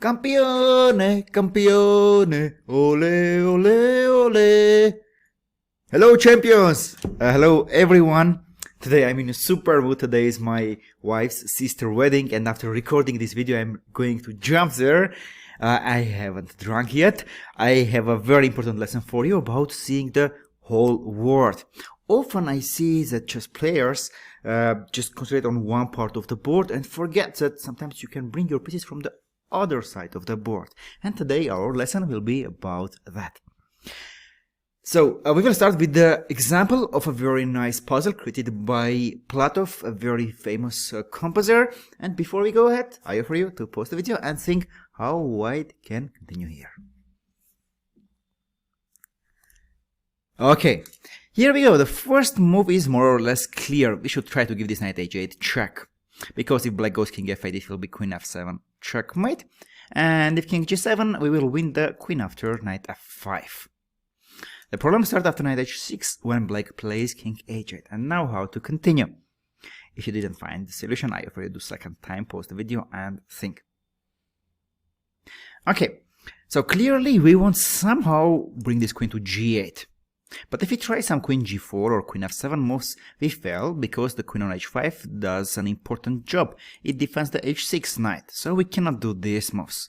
Campione, campione, ole, ole, ole. Hello champions! Hello everyone! Today I'm in a super mood. Today is my wife's sister wedding, and after recording this video I'm going to jump there. I haven't drunk yet. I have a very important lesson for you about seeing the whole world. Often I see that chess players just concentrate on one part of the board and forget that sometimes you can bring your pieces from the other side of the board. And today our lesson will be about that. So we will start with the example of a very nice puzzle created by Platov, a very famous composer. And before we go ahead, I offer you to pause the video and think how wide can continue here. Okay, here we go. The first move is more or less clear. We should try to give this knight h8 check, because if black goes king f8, it will be queen f7 checkmate, and if king g7, we will win the queen after knight f5. The problem starts after knight h6 when black plays king h8. And now how to continue. If you didn't find the solution, I offer you to second time, pause the video and think. Okay, so clearly we want somehow bring this queen to g8. But if we try some queen g4 or queen f7 moves, we fail because the queen on h5 does an important job. It defends the h6 knight, so we cannot do these moves.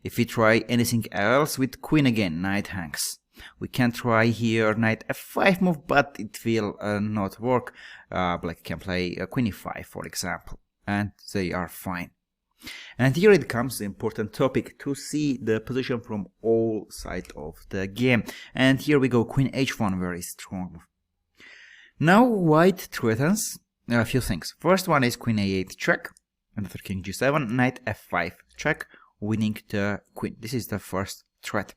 If we try anything else with queen again, knight hangs. We can try here knight f5 move, but it will not work. Black can play queen e5, for example, and they are fine. And here it comes the important topic, to see the position from all sides of the game. And here we go, queen h1, very strong move. Now white threatens a few things. First one is queen a8 check, and after king g7, knight f5 check, winning the queen. This is the first threat.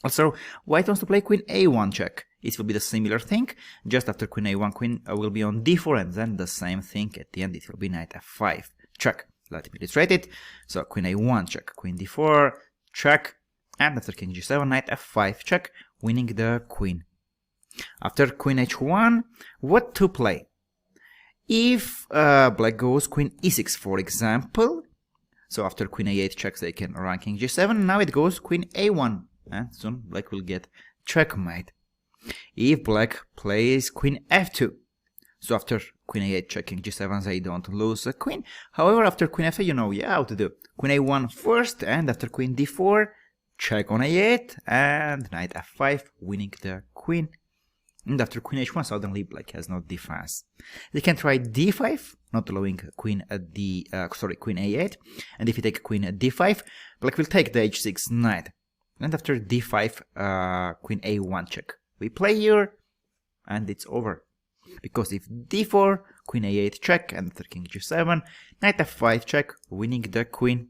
Also, white wants to play queen a1 check. It will be the similar thing. Just after queen a1, queen will be on d4, and then the same thing at the end. It will be knight f5 check. Let me illustrate it. So queen a1 check, queen d4 check, and after king g7, knight f5 check, winning the queen. After queen h1, what to play? If black goes queen e6, for example, so after queen a8 checks, they can run king g7. Now it goes queen a1, and soon black will get checkmate. If black plays queen f2, so after queen a8 checking g7, they don't lose a queen. However, after queen f8, you know how to do. Queen a1 first, and after queen d4, check on a8, and knight f5, winning the queen. And after queen h1, suddenly black has no defense. They can try d5, not allowing queen at queen a8. And if you take queen at d5, black will take the h6 knight. And after d5, queen a1 check. We play here, and it's over. Because if d4, queen a8 check, and after king g7, knight f5 check, winning the queen.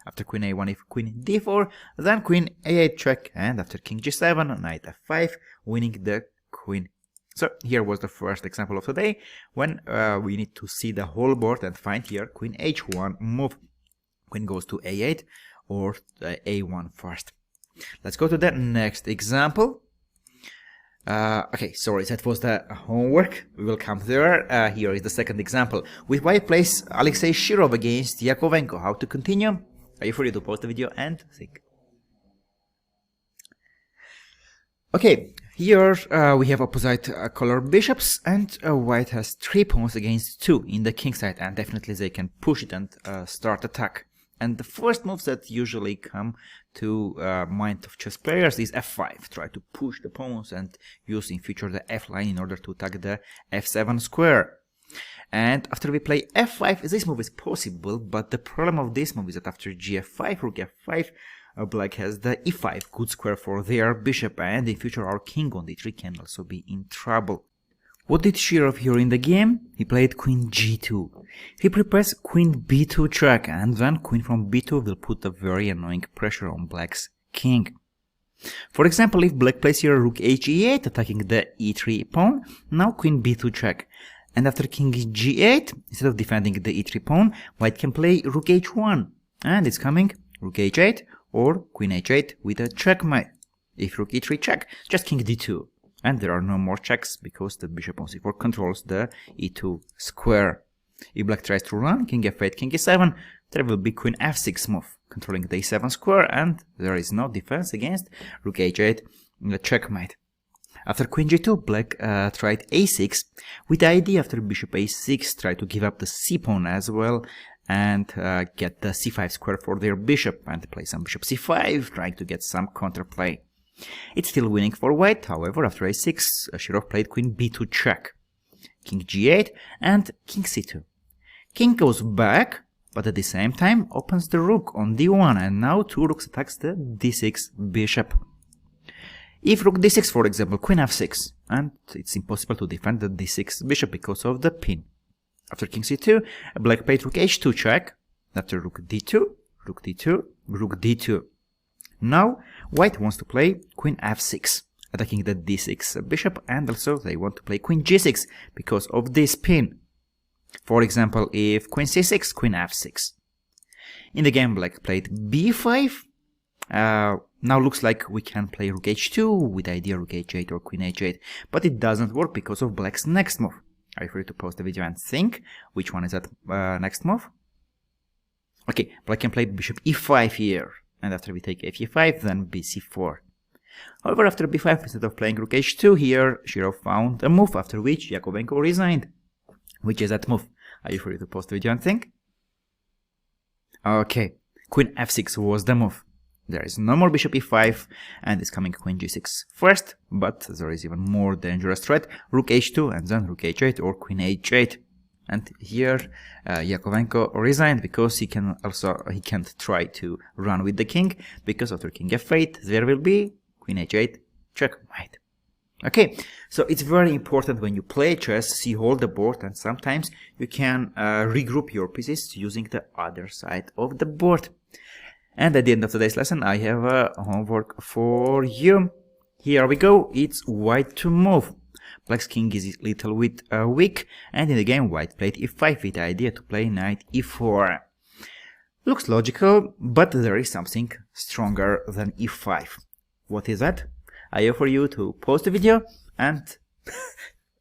After queen a1, if queen d4, then queen a8 check, and after king g7, knight f5, winning the queen. So here was the first example of today, when we need to see the whole board and find here queen h1 move. Queen goes to a8 or a1 first. Let's go to the next example. Okay, sorry, that was the homework. We will come there. Here is the second example. With white plays Alexei Shirov against Yakovenko. How to continue? Are you free to pause the video and think? Okay, here we have opposite color bishops, and white has 3 pawns against 2 in the king side, and definitely they can push it and start attack. And the first moves that usually come to mind of chess players is f5. Try to push the pawns and use in future the f line in order to attack the f7 square. And after we play f5, this move is possible, but the problem of this move is that after gf5, rook f5, black has the e5 good square for their bishop, and in future our king on d3 can also be in trouble. What did Shirov here in the game? He played queen g2. He prepares queen b2 check, and then queen from b2 will put a very annoying pressure on black's king. For example, if black plays here rook h8, attacking the e3 pawn, now queen b2 check. And after king g8, instead of defending the e3 pawn, white can play rook h1. And it's coming rook h8 or queen h8 with a checkmate. If rook e3 check, just king d2. And there are no more checks because the bishop on c4 controls the e2 square. If black tries to run king f8, king e7, there will be queen f6 move, controlling the a7 square, and there is no defense against rook h8, checkmate. After queen g2, black tried a6, with the idea after bishop a6 try to give up the c-pawn as well, and get the c5 square for their bishop, and play some bishop c5, trying to get some counterplay. It's still winning for white, however, after a6, Shirov played queen b2 check, king g8, and king c2. King goes back, but at the same time opens the rook on d1, and now two rooks attacks the d6 bishop. If rook d6, for example, queen f6, and it's impossible to defend the d6 bishop because of the pin. After king c2, black played rook h2 check, after rook d2, rook d2, rook d2. Now, white wants to play queen f6, attacking the d6 bishop, and also they want to play queen g6 because of this pin. For example, if queen c6, queen f6. In the game, black played b5. Now looks like we can play rook h2 with idea rook h8 or queen h8, but it doesn't work because of black's next move. I refer you to pause the video and think which one is that next move. Okay, black can play bishop e5 here, and after we take fe5, then bc4. However, after b5, instead of playing rook h2 here, Shirov found a move after which Yakovenko resigned. Which is that move? I refer you to pause the video and think. Okay, queen f6 was the move. There is no more bishop e5, and it's coming queen g6 first, but there is even more dangerous threat, rook h2 and then rook h8 or queen h8. And here Yakovenko resigned because he can't try to run with the king, because after king f8 there will be queen h8 checkmate. Okay, so it's very important when you play chess, see all the board, and sometimes you can regroup your pieces using the other side of the board. And at the end of today's lesson, I have a homework for you. Here we go. It's white to move. Black's king is a little bit weak, and in the game, white played e5 with the idea to play knight e4. Looks logical, but there is something stronger than e5. What is that? I offer you to pause the video and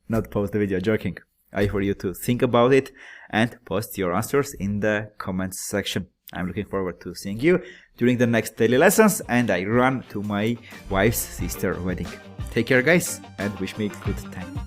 not pause the video, joking. I offer you to think about it and post your answers in the comments section. I'm looking forward to seeing you during the next daily lessons, and I run to my wife's sister wedding. Take care, guys, and wish me good time.